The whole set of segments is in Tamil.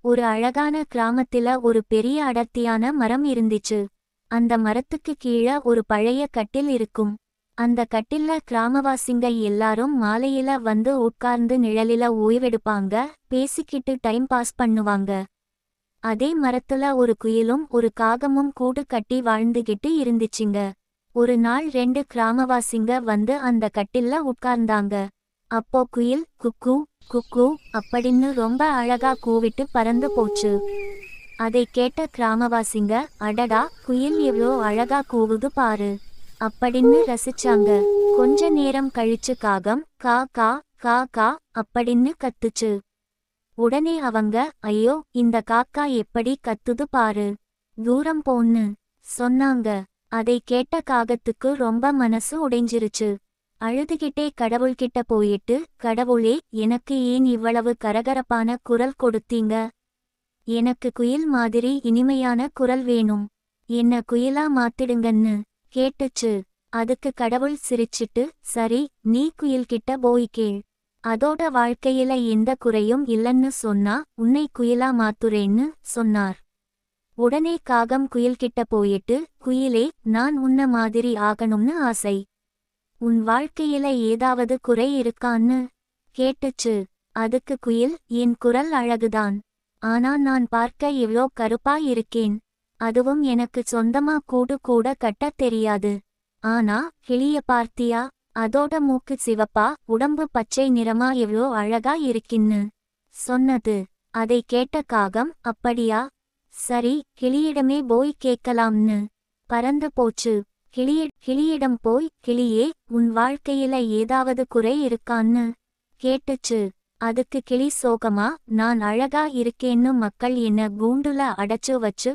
ஒரு அழகான கிராமத்தில ஒரு பெரிய அடர்த்தியான மரம் இருந்துச்சு. அந்த மரத்துக்கு கீழ ஒரு பழைய கட்டில் இருக்கும். அந்த கட்டில்ல கிராமவாசிங்க எல்லாரும் மாலையில வந்து உட்கார்ந்து நிழலில ஓய்வெடுப்பாங்க, பேசிக்கிட்டு டைம் பாஸ் பண்ணுவாங்க. அதே மரத்துல ஒரு குயிலும் ஒரு காகமும் கூடு கட்டி வாழ்ந்துகிட்டு இருந்துச்சுங்க. ஒரு நாள் 2 கிராமவாசிங்க வந்து அந்த கட்டில்ல உட்கார்ந்தாங்க. அப்போ குயில் குக்கு குக்கு அப்படின்னு ரொம்ப அழகா கூவிட்டு பறந்து போச்சு. அதை கேட்ட கிராமவாசிங்க, அடடா, குயில் எவ்வளோ அழகா கூவுது பாரு அப்படின்னு ரசிச்சாங்க. கொஞ்ச நேரம் கழிச்சு காகம் கா கா கா கா அப்படின்னு கத்துச்சு. உடனே அவங்க, ஐயோ, இந்த காக்கா எப்படி கத்துது பாரு, தூரம் போன்னு சொன்னாங்க. அதை கேட்ட காகத்துக்கு ரொம்ப மனசு உடைஞ்சிருச்சு. அழுதுகிட்டே கடவுள்கிட்ட போயிட்டு, கடவுளே, எனக்கு ஏன் இவ்வளவு கரகரப்பான குரல் கொடுத்தீங்க? எனக்கு குயில் மாதிரி இனிமையான குரல் வேணும். என்ன குயிலா மாத்திடுங்கன்னு கேட்டுச்சு. அதுக்கு கடவுள் சிரிச்சிட்டு, சரி, நீ குயில்கிட்ட போய் கேள். அதோட வாழ்க்கையில எந்த குறையும் இல்லன்னு சொன்னா உன்னை குயிலா மாத்துறேன்னு சொன்னார். உடனே காகம் குயில்கிட்ட போயிட்டு, குயிலே, நான் உன்ன மாதிரி ஆகணும்னு ஆசை. உன் வாழ்க்கையில ஏதாவது குறை இருக்கான்னு கேட்டுச்சு. அதுக்கு குயில், என் குரல் அழகுதான். ஆனா நான் பார்க்க எவ்வளோ கருப்பா இருக்கேன். அதுவும் எனக்கு சொந்தமா கூடு கூட கட்டத் தெரியாது. ஆனா கிளிய பார்த்தியா, அதோட மூக்கு சிவப்பா, உடம்பு பச்சை நிறமா எவ்வளோ அழகா இருக்கின்னு சொன்னது. அதை கேட்ட காகம், அப்படியா, சரி, கிளியிடமே போய் கேட்கலாம்னு பறந்து போச்சு. கிளியிடம் போய், கிளியே, உன் வாழ்க்கையில ஏதாவது குறை இருக்கான்னு கேட்டுச்சு. அதுக்கு கிளி சோகமா, நான் அழகா இருக்கேன்னு மக்கள் என்ன கூண்டுல அடைச்சு வச்சு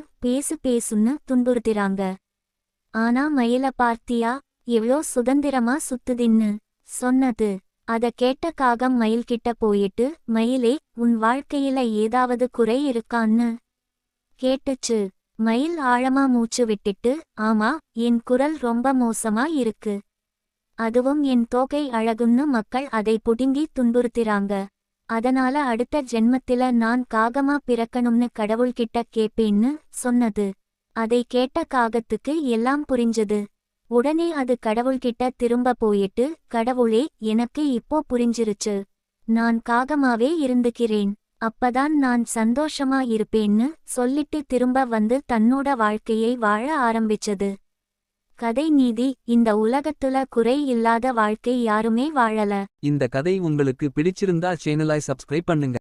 பேசுன்னு துன்புறுத்திறாங்க. ஆனா மயில பார்த்தியா, எவ்வளோ சுதந்திரமா சுத்துதின்னு சொன்னது. அத கேட்ட காகம் மயில்கிட்ட போயிட்டு, மயிலே, உன் வாழ்க்கையில ஏதாவது குறை இருக்கான்னு கேட்டுச்சு. மயில் ஆழமா மூச்சு விட்டுட்டு, ஆமா, என் குரல் ரொம்ப மோசமா இருக்கு. அதுவும் என் தோகை அழகுன்னு மக்கள் அதை புடுங்கி துன்புறுத்திறாங்க. அதனால அடுத்த ஜென்மத்தில நான் காகமா பிறக்கணும்னு கடவுள்கிட்ட கேப்பேன்னு சொன்னது. அதை கேட்ட காகத்துக்கு எல்லாம் புரிஞ்சது. உடனே அது கடவுள்கிட்ட திரும்ப போயிட்டு, கடவுளே, எனக்கு இப்போ புரிஞ்சிருச்சு. நான் காகமாவே இருந்துக்கிறேன். அப்பதான் நான் சந்தோஷமா இருப்பேன்னு சொல்லிட்டு திரும்ப வந்து தன்னோட வாழ்க்கையை வாழ ஆரம்பிச்சது. கதை நீதி: இந்த உலகத்துல குறை இல்லாத வாழ்க்கை யாருமே வாழல. இந்த கதை உங்களுக்கு பிடிச்சிருந்தா சேனலை சப்ஸ்கிரைப் பண்ணுங்க.